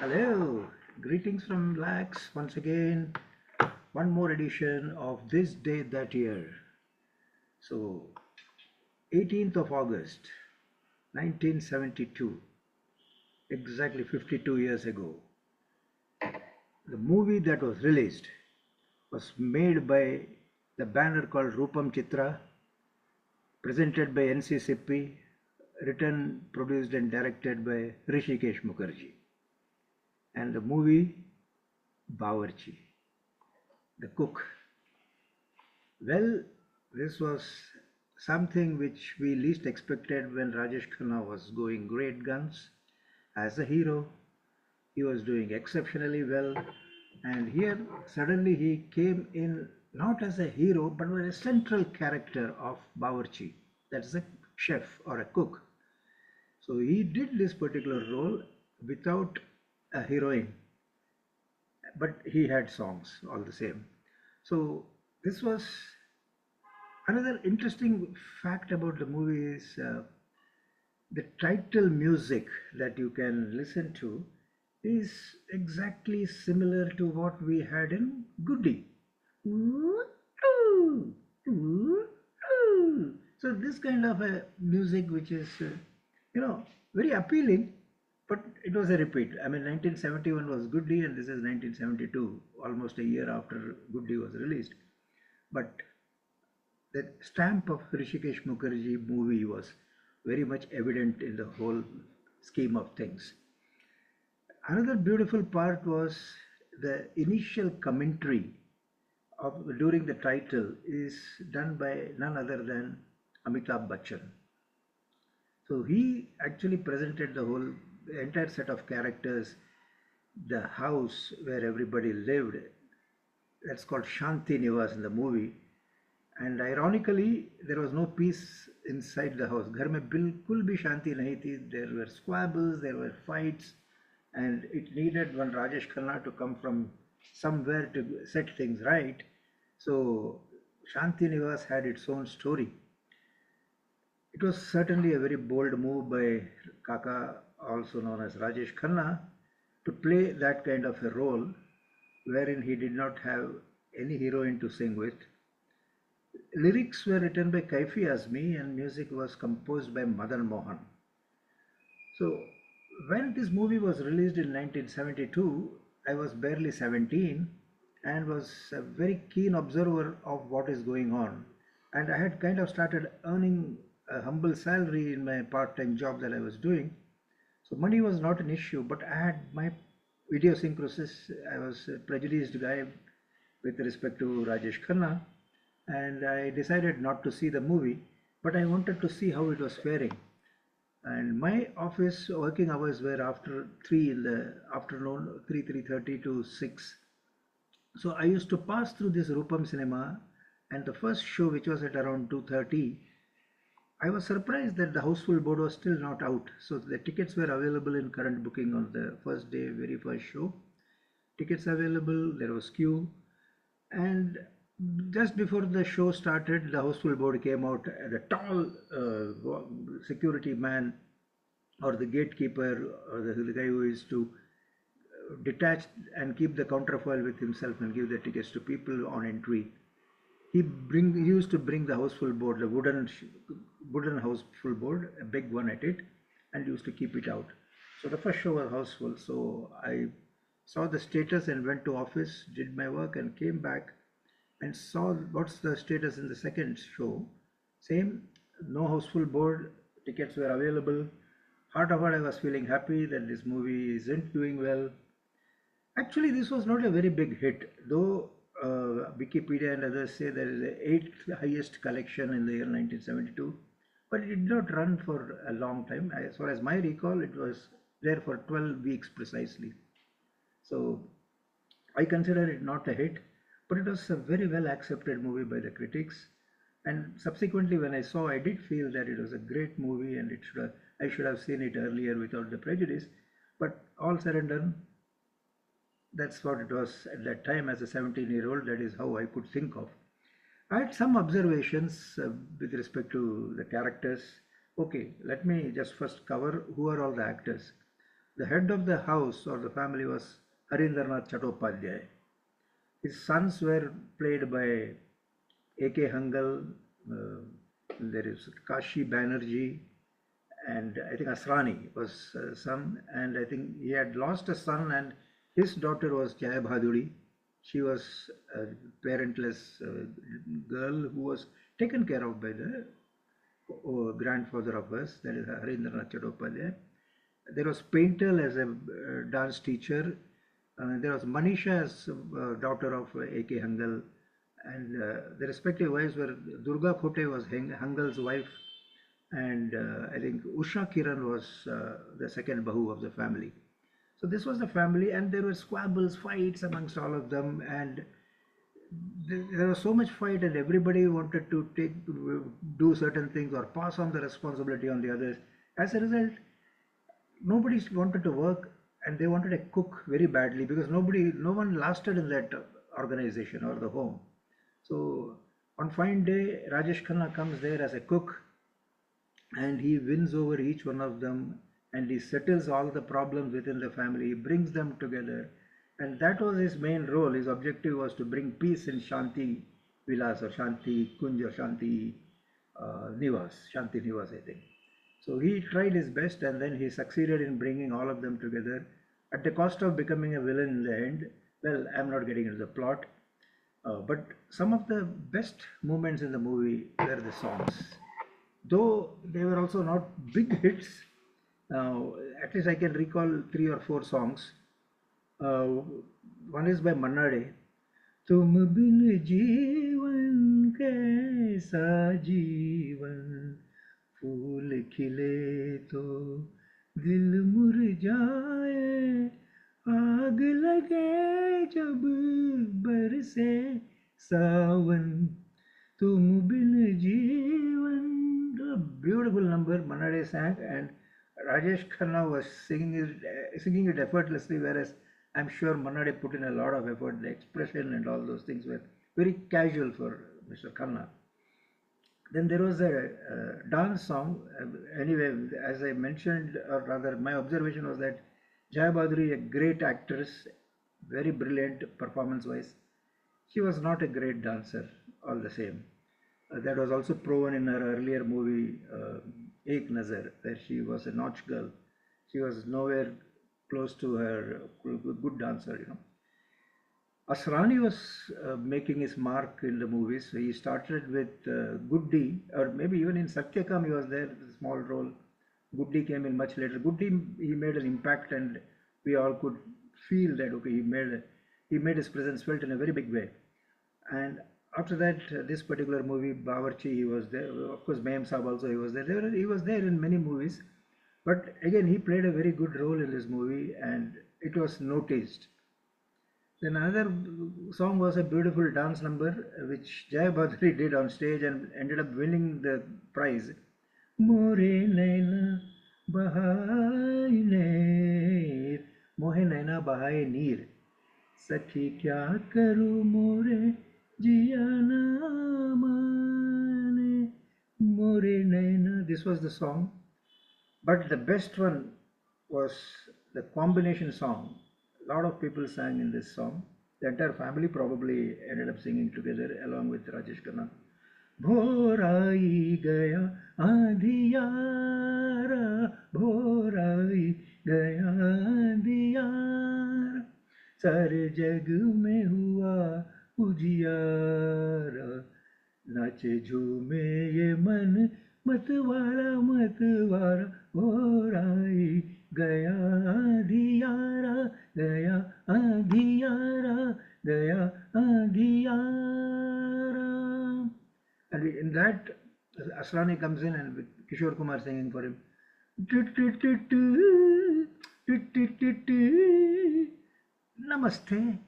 Hello, greetings from Lax once again. One more edition of This Day That Year. So, 18th of August, 1972, exactly 52 years ago, the movie that was released was made by the banner called Rupam Chitra, presented by NC Sippi, written, produced, and directed by Rishikesh Mukherjee. And the movie Bawarchi, the cook. Well, this was something which we least expected when Rajesh Khanna was going great guns as a hero. He was doing exceptionally well, and here suddenly he came in not as a hero but was a central character of Bawarchi, that's a chef or a cook. So he did this particular role without a heroine, but he had songs all the same. So this was another interesting fact about the movie is the title music that you can listen to is exactly similar to what we had in Goody. Ooh, ooh, ooh, ooh. So this kind of a music which is, you know, very appealing, but it was a repeat. I mean, 1971 was Goody and this is 1972, almost a year after Goody was released. But the stamp of Rishikesh Mukherjee movie was very much evident in the whole scheme of things. Another beautiful part was the initial commentary of during the title is done by none other than Amitabh Bachchan. So he actually presented the entire set of characters, the house where everybody lived. That's called Shanti Nivas in the movie. And ironically, there was no peace inside the house. घर में बिल्कुल भी शांति नहीं थी. There were squabbles, there were fights, and it needed one Rajesh Khanna to come from somewhere to set things right. So Shanti Nivas had its own story. It was certainly a very bold move by Kaka, also known as Rajesh Khanna, to play that kind of a role wherein he did not have any heroine to sing with. Lyrics were written by Kaifi Azmi and music was composed by Madan Mohan. So, when this movie was released in 1972, I was barely 17 and was a very keen observer of what is going on. And I had kind of started earning a humble salary in my part time job that I was doing. So, money was not an issue, but I had my idiosyncrasies. I was a prejudiced guy with respect to Rajesh Khanna, and I decided not to see the movie, but I wanted to see how it was faring. And my office working hours were after 3 in the afternoon, 3:30 to 6. So I used to pass through this Rupam cinema, and the first show, which was at around 2:30, I was surprised that the houseful board was still not out. So the tickets were available in current booking on the first day, very first show. Tickets available, there was queue, and just before the show started, the houseful board came out. The tall security man or the gatekeeper or the guy who is to detach and keep the counterfoil with himself and give the tickets to people on entry. He used to bring the houseful board, the wooden houseful board, a big one at it, and used to keep it out. So the first show was houseful. So I saw the status and went to office, did my work, and came back and saw what's the status in the second show. Same, no houseful board, tickets were available. Heart of heart, I was feeling happy that this movie isn't doing well. Actually, this was not a very big hit, though Wikipedia and others say there is the eighth highest collection in the year 1972, but it did not run for a long time. As far as my recall, it was there for 12 weeks precisely. So I consider it not a hit, but it was a very well accepted movie by the critics. And subsequently, when I saw, I did feel that it was a great movie and I should have seen it earlier without the prejudice. But all said and done, that's what it was at that time as a 17-year-old. That is how I could think of. I had some observations with respect to the characters. Okay, let me just first cover who are all the actors. The head of the house or the family was Harindranath Chattopadhyay. His sons were played by A.K. Hangal, there is Kashi Banerjee, and I think Asrani was son, and I think he had lost a son, and his daughter was Jaya Bhaduri. She was a parentless girl who was taken care of by the grandfather of us, that is Harindranath Chattopadhyay. There was Painter as a dance teacher. There was Manisha as daughter of A.K. Hangal, and the respective wives were Durga Khote was Hangal's wife, and I think Usha Kiran was the second Bahu of the family. So this was the family, and there were squabbles, fights amongst all of them, and there was so much fight, and everybody wanted to do certain things or pass on the responsibility on the others. As a result, nobody wanted to work, and they wanted a cook very badly because no one lasted in that organization or the home. So on fine day, Rajesh Khanna comes there as a cook, and he wins over each one of them, and he settles all the problems within the family. He brings them together, and that was his main role. His objective was to bring peace in Shanti Vilas or Shanti Kunj or Shanti Shanti Nivas, I think. So he tried his best, and then he succeeded in bringing all of them together at the cost of becoming a villain in the end. Well, I'm not getting into the plot, but some of the best moments in the movie were the songs. Though they were also not big hits, at least I can recall three or four songs. One is by Manna Dey. तुम बिन जीवन कैसा जीवन फूल खिले तो दिल मुरझाए आग लगे जब बरसे सावन तुम बिन जीवन. A beautiful number Manna Dey sang, and Rajesh Khanna was singing it effortlessly, whereas I'm sure Manna Dey put in a lot of effort. The expression and all those things were very casual for Mr. Khanna. Then there was a dance song. Anyway, as I mentioned, or rather, my observation was that Jaya Bhaduri, a great actress, very brilliant performance-wise, she was not a great dancer all the same. That was also proven in her earlier movie, Ek Nazar, where she was a nautch girl. She was nowhere close to her good dancer. Asrani was making his mark in the movies. So he started with Guddi, or maybe even in Satyakam he was there, a small role. Guddi came in much later. Guddi, he made an impact, and we all could feel that, okay, he made his presence felt in a very big way. And after that, this particular movie, Bawarchi, he was there. Of course, Mayam Saab also, he was there. He was there in many movies. But again, he played a very good role in this movie, and it was noticed. Then another song was a beautiful dance number, which Jaya Bhaduri did on stage and ended up winning the prize. More Naina Bahai Neer, Mohe Naina Bahai Neer, Sakhi Kya Karu More Jiyana Mane, More Naina. This was the song. But the best one was the combination song. A lot of people sang in this song. The entire family probably ended up singing together along with Rajesh Khanna. Bhorai gaya andhiyara, bhorai gaya andhiyara, sare jag mein hua ujiyara, nache jhume ye man matwara matwara, bhorai gaya andhiyara, gaya andhiyara, gaya andhiyara. And in that, Asrani comes in and with Kishore Kumar singing for him. Namaste,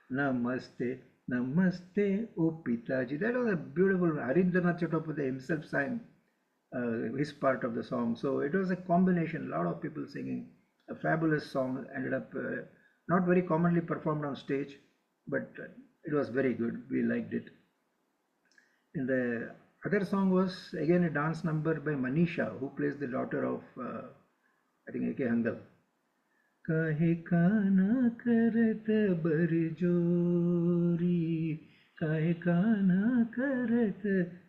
namaste, namaste, O Pitaji. That was a beautiful. Harindranath Chattopadhyay himself sang his part of the song. So it was a combination, a lot of people singing. A fabulous song, ended up not very commonly performed on stage, but it was very good. We liked it. And the other song was again a dance number by Manisha, who plays the daughter of I think A.K. Hangal. काहे काना करत बरजोरी, काहे काना करत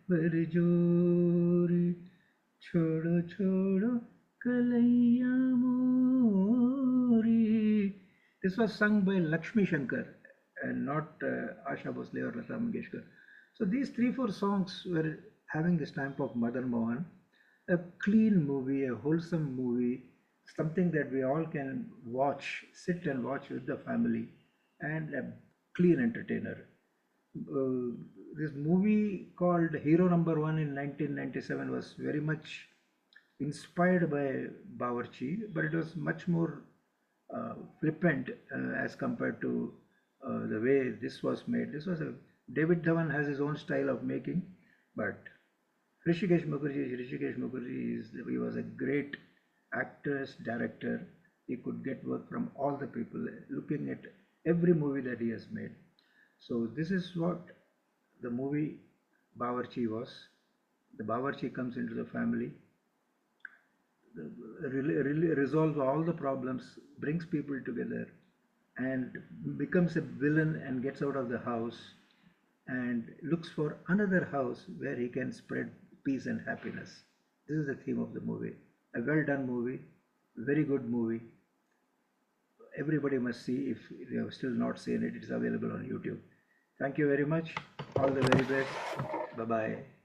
बरजोरी, छोड़ो छोड़ो कलैया मोरी. This was sung by Lakshmi Shankar and not Asha Bhosle or Lata Mangeshkar. So these three, four songs were having the stamp of Madan Mohan. A clean movie, a wholesome movie, something that we all can watch, sit and watch with the family, and a clean entertainer. Uh, this movie called Hero Number One in 1997 was very much inspired by Bawarchi, but it was much more flippant as compared to the way this was made. This was a David Dhawan has his own style of making, but Rishikesh Mukherjee he was a great actor, director. He could get work from all the people. Looking at every movie that he has made, so this is what the movie Bawarchi was. The Bawarchi comes into the family, resolves all the problems, brings people together, and becomes a villain and gets out of the house and looks for another house where he can spread peace and happiness. This is the theme of the movie. A well done movie, very good movie. Everybody must see. If you have still not seen it, it is available on YouTube. Thank you very much. All the very best. Bye bye.